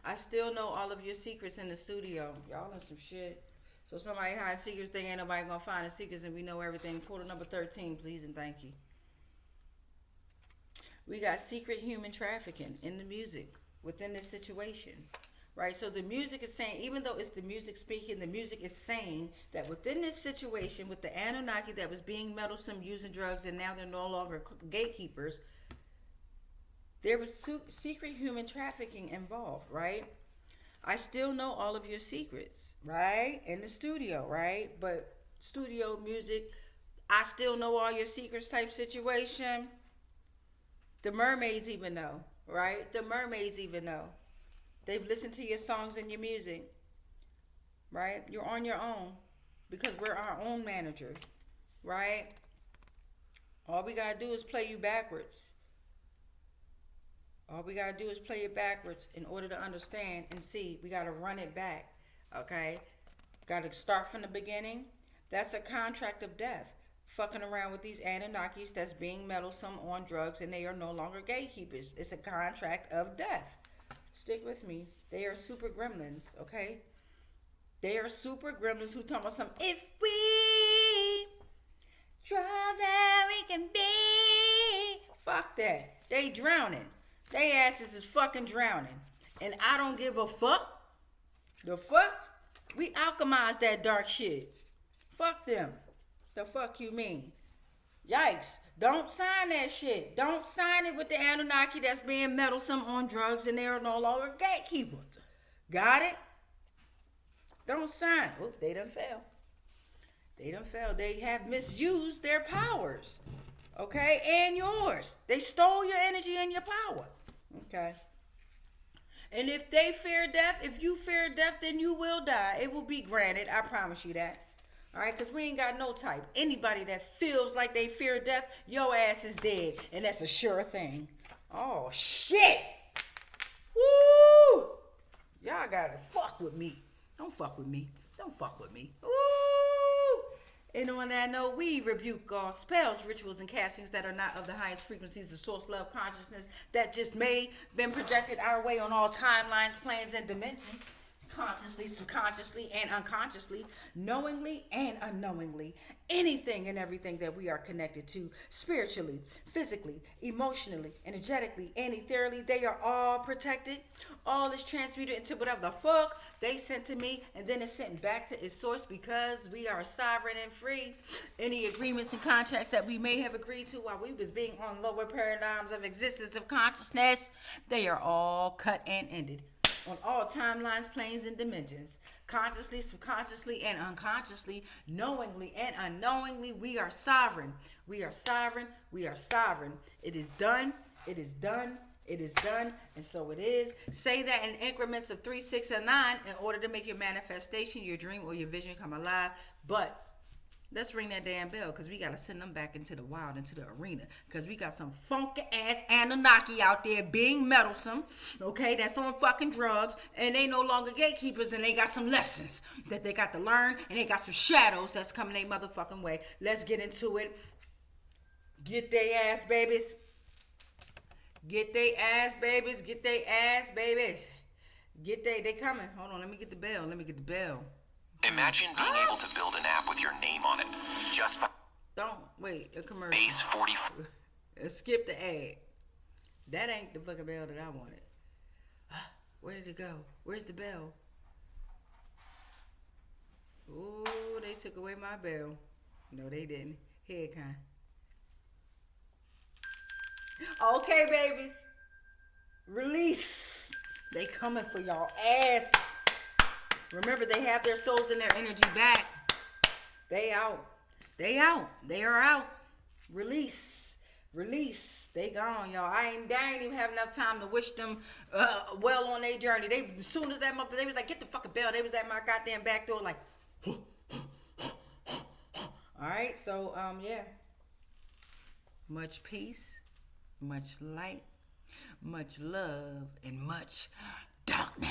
I still know all of your secrets in the studio. Y'all in some shit. So somebody hide secrets, they ain't nobody gonna find the secrets and we know everything. Portal number 13, please and thank you. We got secret human trafficking in the music within this situation. Right, so the music is saying, even though it's the music speaking, the music is saying that within this situation with the Anunnaki that was being meddlesome, using drugs, and now they're no longer gatekeepers, there was secret human trafficking involved, right? I still know all of your secrets, right? In the studio, right? But studio music, I still know all your secrets type situation. The mermaids even know, right? The mermaids even know. They've listened to your songs and your music, right? You're on your own because we're our own manager, right? All we got to do is play you backwards. All we got to do is play it backwards in order to understand and see. We got to run it back, okay? Got to start from the beginning. That's a contract of death. fucking around with these Anunnakis that's being meddlesome on drugs, and they are no longer gatekeepers. It's a contract of death. Stick with me. They are super gremlins, okay? They are super gremlins who talking about some, if we try that we can be. Fuck that. They drowning. They asses is fucking drowning. And I don't give a fuck. The fuck? We alchemize that dark shit. Fuck them. The fuck you mean? Yikes. Don't sign that shit. Don't sign it with the Anunnaki that's being meddlesome on drugs and they are no longer gatekeepers. Got it? Don't sign. Oh, they done fell. They done fell. They have misused their powers. Okay? And yours. They stole your energy and your power. Okay? And if they fear death, if you fear death, then you will die. It will be granted. I promise you that. All right? Because we ain't got no type. Anybody that feels like they fear death, your ass is dead. And that's a sure thing. Oh, shit. Woo! Y'all gotta fuck with me. Don't fuck with me. Don't fuck with me. Woo! And on that note, we rebuke all spells, rituals, and castings that are not of the highest frequencies of source love consciousness that just may been projected our way on all timelines, planes, and dimensions, consciously, subconsciously, and unconsciously, knowingly and unknowingly. Anything and everything that we are connected to spiritually, physically, emotionally, energetically, and ethereally, they are all protected. All is transmuted into whatever the fuck they sent to me, and then it's sent back to its source because we are sovereign and free. Any agreements and contracts that we may have agreed to while we was being on lower paradigms of existence of consciousness, they are all cut and ended. On all timelines, planes, and dimensions. Consciously, subconsciously, and unconsciously, knowingly and unknowingly, we are sovereign. We are sovereign. We are sovereign. It is done. It is done. It is done. And so it is. Say that in increments of 3, 6, and 9 in order to make your manifestation, your dream, or your vision come alive. But let's ring that damn bell because we got to send them back into the wild, into the arena. Because we got some funky ass Anunnaki out there being meddlesome, okay, that's on fucking drugs. And they no longer gatekeepers and they got some lessons that they got to learn. And they got some shadows that's coming their motherfucking way. Let's get into it. Get they ass babies. Get they ass babies. Get they ass babies. Get they coming. Hold on, let me get the bell. Let me get the bell. Imagine being able to build an app with your name on it. Just by Don't wait, a commercial. base 44. Skip the ad. That ain't the fucking bell that I wanted. Where did it go? Where's the bell? Oh, they took away my bell. No, they didn't. Here it come. Okay, babies. Release. They coming for y'all ass. Remember, they have their souls and their energy back. They out. They out. They are out. Release. Release. They gone, y'all. I ain't even have enough time to wish them well on their journey. They, as soon as that mother, they was like, get the fucking bell. They was at my goddamn back door like, all right. So, yeah. Much peace, much light, much love, and much darkness.